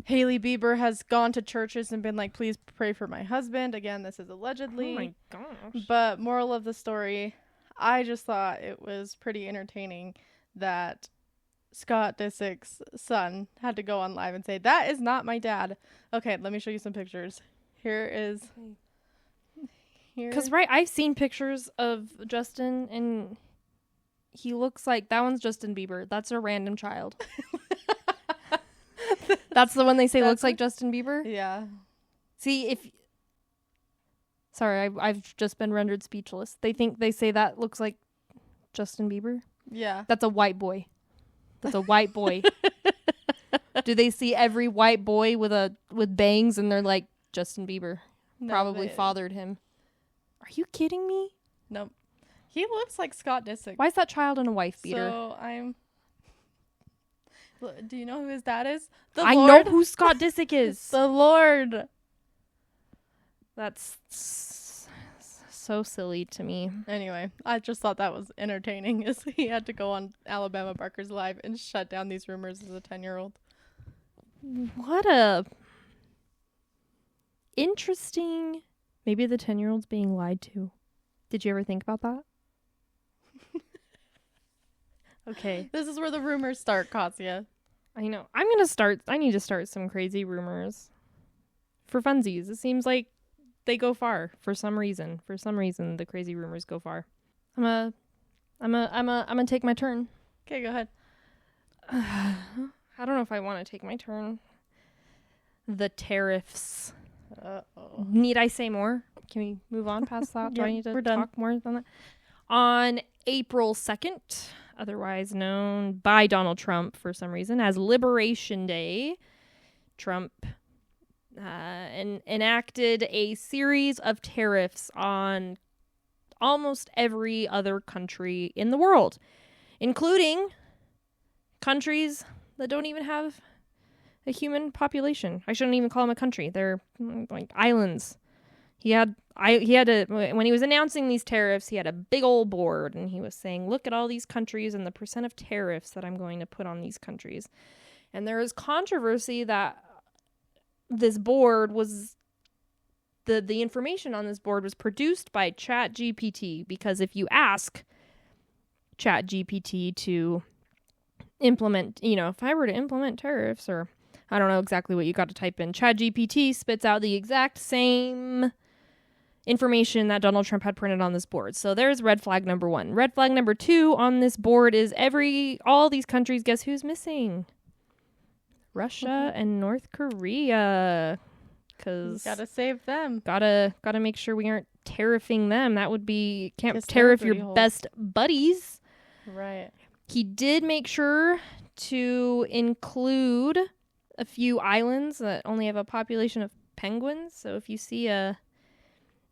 Hailey Bieber has gone to churches and been like, please pray for my husband. Again, this is allegedly. Oh my gosh. But moral of the story, I just thought it was pretty entertaining that Scott Disick's son had to go on live and say, that is not my dad. Okay, let me show you some pictures. Because I've seen pictures of Justin and he looks like that one's Justin Bieber. That's a random child. That's the one they say looks like Justin Bieber. Yeah. See, sorry, I've just been rendered speechless. They say that looks like Justin Bieber. Yeah. That's a white boy. Do they see every white boy with bangs and they're like, Justin Bieber probably fathered him? Are you kidding me? Nope. He looks like Scott Disick. Why is that child in a wife beater? Do you know who his dad is? I know who Scott Disick is. The Lord. That's so silly to me. Anyway, I just thought that was entertaining as he had to go on Alabama Barker's live and shut down these rumors as a 10-year-old. What a interesting. Maybe the 10-year-old's being lied to. Did you ever think about that? Okay. This is where the rumors start, Kassia. I know. I need to start some crazy rumors. For funsies. It seems like they go far for some reason. For some reason, the crazy rumors go far. I'm gonna take my turn. Okay, go ahead. I don't know if I want to take my turn. The tariffs. Uh-oh. Need I say more? Can we move on past that? Do I need to talk more than that? On April 2nd, otherwise known by Donald Trump for some reason as Liberation Day, Trump enacted a series of tariffs on almost every other country in the world, including countries that don't even have a human population. I shouldn't even call them a country. They're like islands. He had to, when he was announcing these tariffs, he had a big old board and he was saying, look at all these countries and the percent of tariffs that I'm going to put on these countries. And there is controversy that this board was the information on this board was produced by ChatGPT, because if you ask ChatGPT to implement, if I were to implement tariffs, or I don't know exactly what you got to type in, ChatGPT spits out the exact same information that Donald Trump had printed on this board. So there's red flag number 1. Red flag number 2 on this board is all these countries, guess who's missing? Russia and North Korea. Because gotta save them. Gotta make sure we aren't tariffing them. That would be, can't tariff your best buddies. Right. He did make sure to include a few islands that only have a population of penguins. So if you see an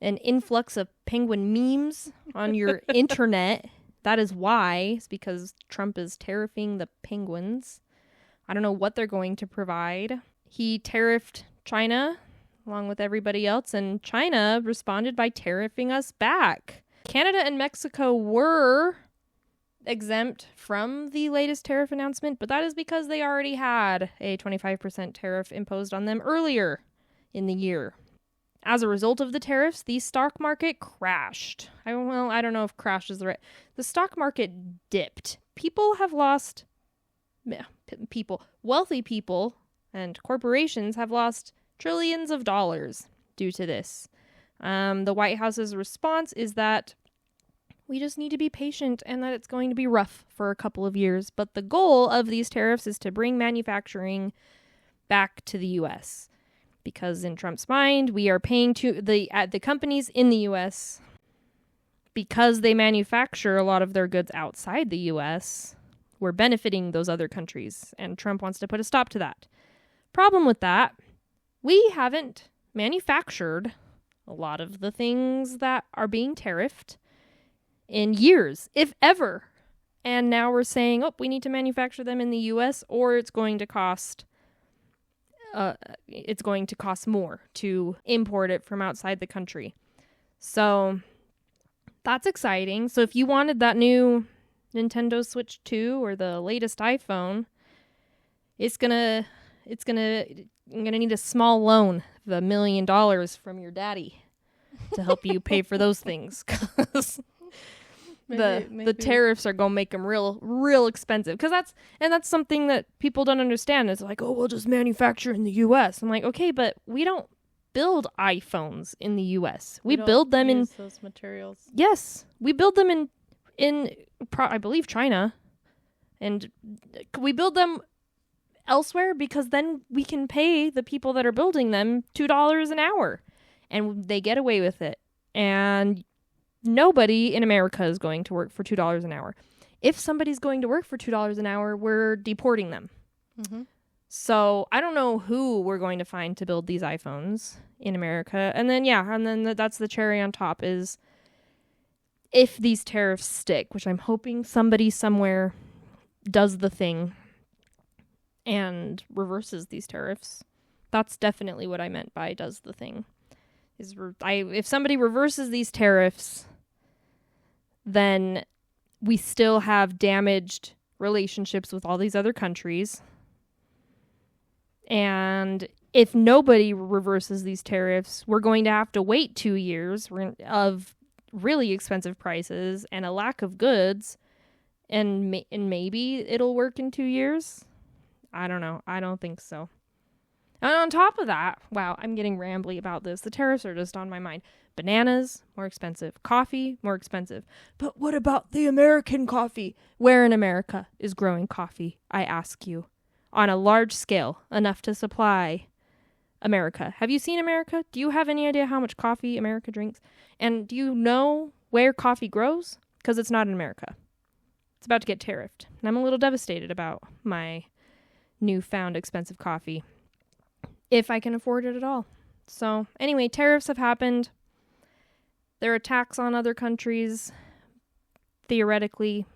influx of penguin memes on your internet, that is why. It's because Trump is tariffing the penguins. I don't know what they're going to provide. He tariffed China along with everybody else, and China responded by tariffing us back. Canada and Mexico were exempt from the latest tariff announcement, but that is because they already had a 25% tariff imposed on them earlier in the year. As a result of the tariffs, the stock market crashed. I don't know if crash is the right. The stock market dipped. Wealthy people and corporations have lost trillions of dollars due to this. The White House's response is that we just need to be patient and that it's going to be rough for a couple of years. But the goal of these tariffs is to bring manufacturing back to the U.S. Because in Trump's mind, we are paying to the companies in the U.S. because they manufacture a lot of their goods outside the U.S. We're benefiting those other countries, and Trump wants to put a stop to that. Problem with that, we haven't manufactured a lot of the things that are being tariffed in years, if ever. And now we're saying, we need to manufacture them in the U.S. or it's going to cost more to import it from outside the country. So that's exciting. So if you wanted that new Nintendo Switch 2 or the latest iPhone, I'm gonna need a small loan of $1 million from your daddy to help you pay for those things, because the tariffs are gonna make them real expensive. Because that's something that people don't understand. It's like, we'll just manufacture in the U.S. I'm like, okay, but we don't build iPhones in the U.S. We build them in those materials. Yes, we build them in I believe China, and we build them elsewhere because then we can pay the people that are building them $2 an hour, and they get away with it. And nobody in America is going to work for $2 an hour. If somebody's going to work for $2 an hour, we're deporting them. Mm-hmm. So I don't know who we're going to find to build these iPhones in America. And then that's the cherry on top, is if these tariffs stick, which I'm hoping somebody somewhere does the thing and reverses these tariffs. That's definitely what I meant by does the thing. If somebody reverses these tariffs, then we still have damaged relationships with all these other countries. And if nobody reverses these tariffs, we're going to have to wait 2 years of really expensive prices and a lack of goods, and maybe it'll work in 2 years. I don't know. I don't think so. And on top of that, wow, I'm getting rambly about this. The tariffs are just on my mind. Bananas, more expensive. Coffee, more expensive. But what about the American coffee? Where in America is growing coffee, I ask you, on a large scale, enough to supply America? Have you seen America? Do you have any idea how much coffee America drinks? And do you know where coffee grows? Because it's not in America. It's about to get tariffed. And I'm a little devastated about my newfound expensive coffee, if I can afford it at all. So anyway, tariffs have happened. There are attacks on other countries, theoretically,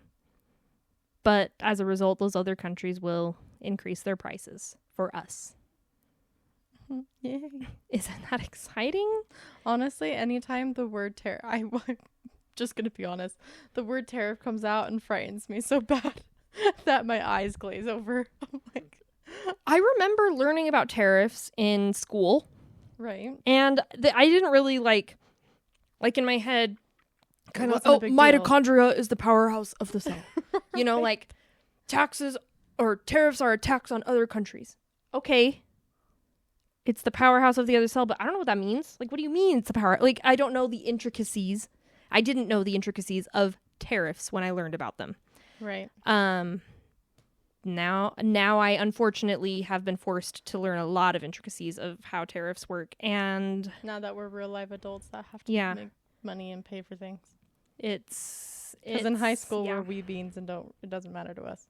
but as a result, those other countries will increase their prices for us. Yay. Isn't that exciting? Honestly, anytime the word tariff, I'm just gonna be honest, the word tariff comes out and frightens me so bad that my eyes glaze over. I'm like, I remember learning about tariffs in school. Right. And I didn't really like in my head, kind of, mitochondria is the powerhouse of the cell. You know, like taxes or tariffs are a tax on other countries. Okay. It's the powerhouse of the other cell, but I don't know what that means. Like, what do you mean it's the power? Like, I don't know the intricacies. I didn't know the intricacies of tariffs when I learned about them. Right. Now I unfortunately have been forced to learn a lot of intricacies of how tariffs work, and now that we're real life adults that have to make money and pay for things, it's because in high school we're wee beans and it doesn't matter to us.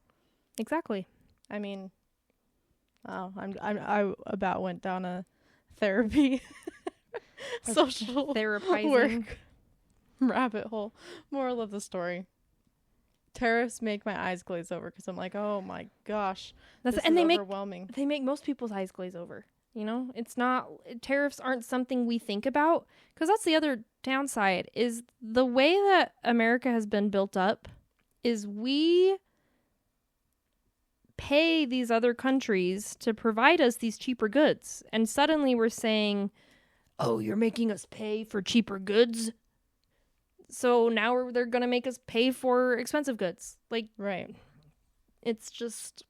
Exactly. I mean, I about went down a therapy social therapizing work rabbit hole. Moral of the story: tariffs make my eyes glaze over because I'm like, oh my gosh, this is overwhelming. They make most people's eyes glaze over. You know, it's not, tariffs aren't something we think about, because that's the other downside, is the way that America has been built up is we pay these other countries to provide us these cheaper goods. And suddenly we're saying, oh, you're making us pay for cheaper goods? So now they're going to make us pay for expensive goods. Like, right. It's just,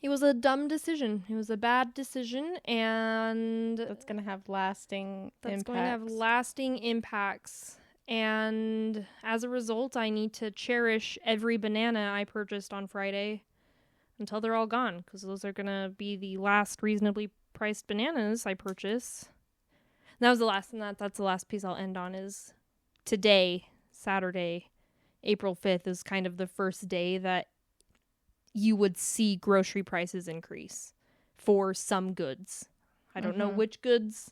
it was a dumb decision. It was a bad decision, and that's going to have lasting impacts. And as a result, I need to cherish every banana I purchased on Friday until they're all gone, because those are going to be the last reasonably priced bananas I purchase. And that was the last, and that's the last piece I'll end on, is today, Saturday, April 5th, is kind of the first day that you would see grocery prices increase for some goods. I don't know which goods.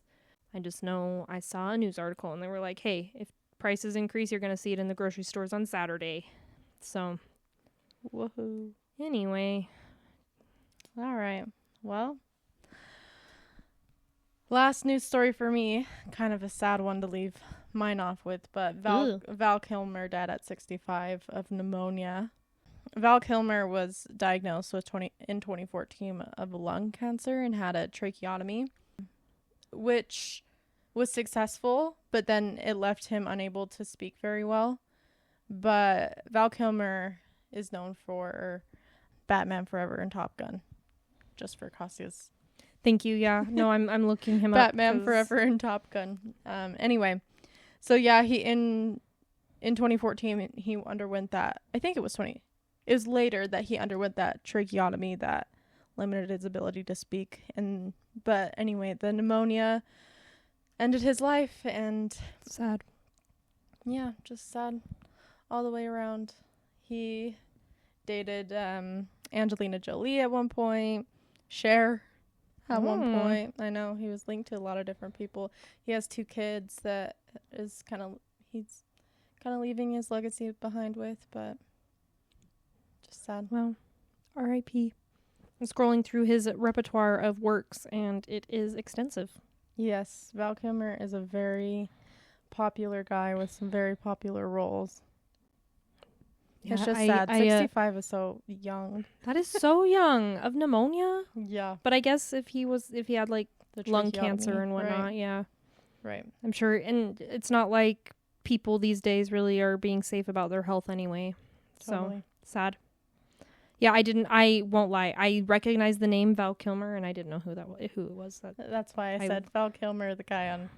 I just know I saw a news article and they were like, hey, if prices increase, you're going to see it in the grocery stores on Saturday. So, woohoo. Anyway. All right. Well, last news story for me, kind of a sad one to leave mine off with, but Val Kilmer died at 65 of pneumonia. Val Kilmer was diagnosed with in 2014 of lung cancer and had a tracheotomy, which was successful, but then it left him unable to speak very well. But Val Kilmer is known for Batman Forever and Top Gun, just for Kassia's. Thank you. Yeah. No, I'm looking him up. Batman Forever and Top Gun. Anyway, so yeah, he in 2014 he underwent that. I think it was It was later that he underwent that tracheotomy that limited his ability to speak. But anyway, the pneumonia ended his life, and sad. Yeah, just sad all the way around. He dated Angelina Jolie at one point, Cher at one point. I know he was linked to a lot of different people. He has 2 kids that he's kind of leaving his legacy behind with, but just sad. Well, R.I.P. I'm scrolling through his repertoire of works, and it is extensive. Yes, Val Kilmer is a very popular guy with some very popular roles. Yeah, it's just sad. 65 is so young. That is so young. Of pneumonia? Yeah. But I guess if he had like lung cancer and whatnot, right. Yeah. Right. I'm sure, and it's not like people these days really are being safe about their health anyway. Totally. So sad. Yeah, I won't lie. I recognized the name Val Kilmer, and I didn't know who it was. That's why I said Val Kilmer, the guy on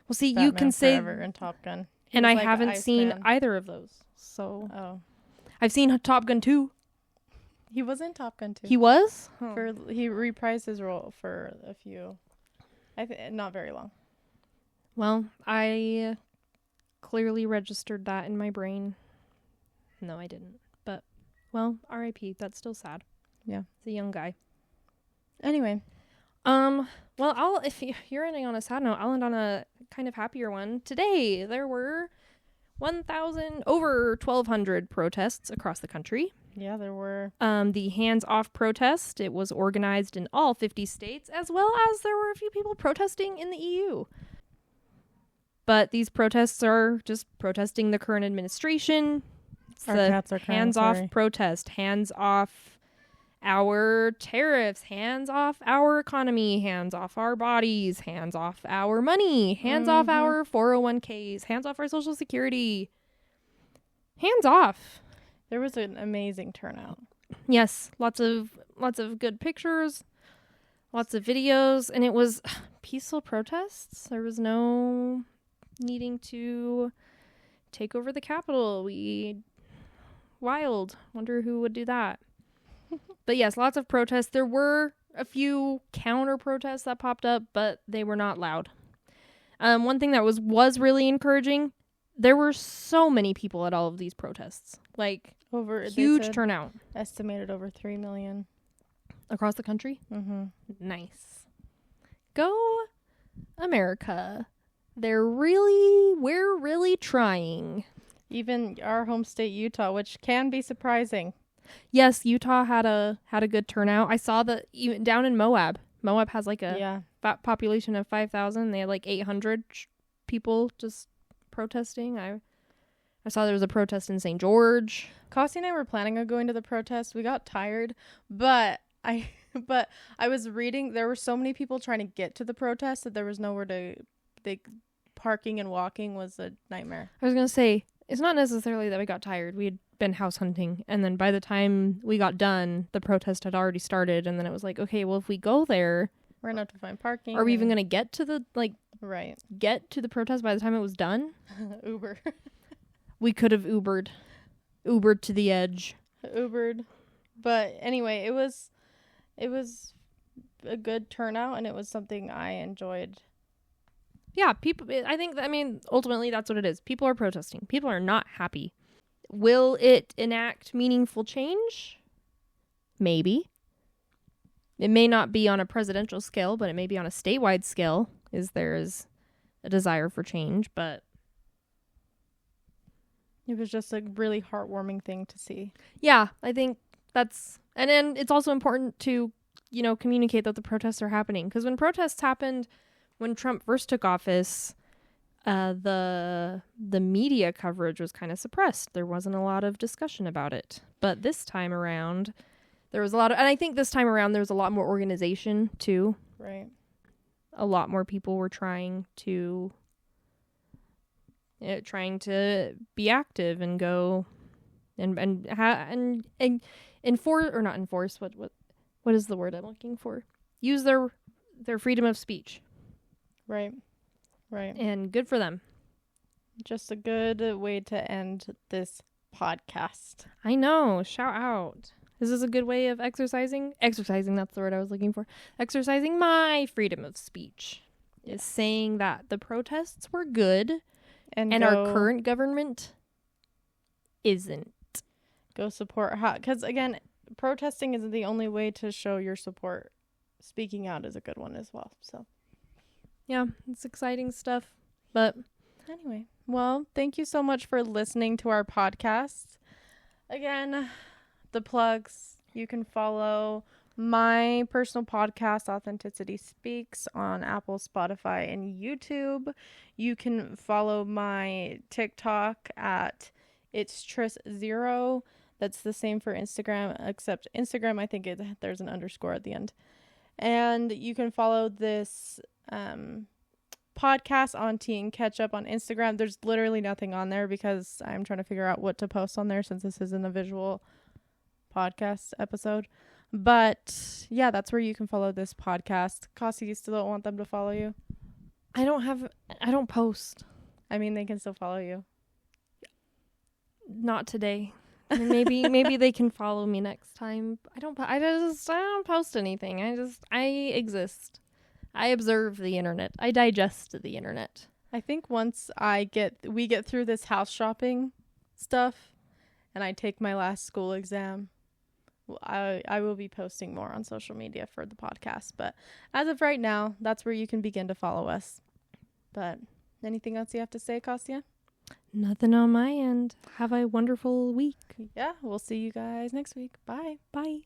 Well, see, Batman you can say Forever and Top Gun. And I haven't seen either of those. So I've seen Top Gun 2. He was in Top Gun 2. He was? He reprised his role for a few, not very long. Well, I clearly registered that in my brain. No, I didn't. But, well, R.I.P. That's still sad. Yeah. It's a young guy. Anyway. Well, if you're ending on a sad note, I'll end on a kind of happier one. Today, there were over 1,200 protests across the country. Yeah, there were. The Hands Off protest, it was organized in all 50 states, as well as there were a few people protesting in the EU. But these protests are just protesting the current administration. It's the hands-off protest. Hands off our tariffs, hands off our economy, hands off our bodies, hands off our money, hands off our 401ks, hands off our social security. Hands off. There was an amazing turnout. Yes, lots of good pictures, lots of videos, and it was peaceful protests. There was no needing to take over the Capitol. Wild. Wonder who would do that. But yes, lots of protests. There were a few counter protests that popped up, but they were not loud. One thing that was really encouraging, there were so many people at all of these protests. Like, huge turnout. Estimated over 3 million. Across the country? Mm-hmm. Nice. Go America. We're really trying. Even our home state, Utah, which can be surprising. Yes, Utah had a good turnout. I saw that even down in Moab. Moab has like a population of 5,000. They had like 800 people just protesting. I saw there was a protest in St. George. Kassia and I were planning on going to the protest. We got tired, but I was reading. There were so many people trying to get to the protest that there was nowhere to. Parking and walking was a nightmare. I was gonna say, it's not necessarily that we got tired. We had been house hunting, and then by the time we got done, the protest had already started, and then it was like, okay, well, if we go there, we're gonna have to find parking. Are we even gonna get to the get to the protest by the time it was done? Uber. We could have Ubered to the edge. But anyway, it was a good turnout, and it was something I enjoyed. Yeah, ultimately that's what it is. People are protesting. People are not happy. Will it enact meaningful change? Maybe. It may not be on a presidential scale, but it may be on a statewide scale, there is a desire for change, but it was just a really heartwarming thing to see. Yeah, I think and then it's also important to, communicate that the protests are happening, because when protests happened, when Trump first took office, the media coverage was kind of suppressed. There wasn't a lot of discussion about it. But this time around, there was a lot of, and I think this time around there was a lot more organization too. Right. A lot more people were trying to be active and go and enforce, or not enforce. What is the word I'm looking for? Use their freedom of speech. Right. And good for them. Just a good way to end this podcast. I know. Shout out. This is a good way of exercising, that's the word I was looking for. Exercising my freedom of speech. Is saying that the protests were good and our current government isn't. Go support. Because, again, protesting isn't the only way to show your support. Speaking out is a good one as well. So. Yeah, it's exciting stuff. But anyway, well, thank you so much for listening to our podcast. Again, the plugs. You can follow my personal podcast, Authenticity Speaks, on Apple, Spotify, and YouTube. You can follow my TikTok at It's Tris0. That's the same for Instagram, except Instagram, I think there's an underscore at the end. And you can follow this podcast on TeaandKetchup on Instagram. There's literally nothing on there because I'm trying to figure out what to post on there since this isn't a visual podcast episode. But yeah, that's where you can follow this podcast. Kassia, you still don't want them to follow you? I don't post. I mean, they can still follow you. Not today. Maybe they can follow me next time. I don't post anything. I exist. I observe the internet. I digest the internet. I think once we get through this house shopping stuff and I take my last school exam, I will be posting more on social media for the podcast. But as of right now, that's where you can begin to follow us. But anything else you have to say, Kassia? Nothing on my end. Have a wonderful week. Yeah, we'll see you guys next week. Bye. Bye.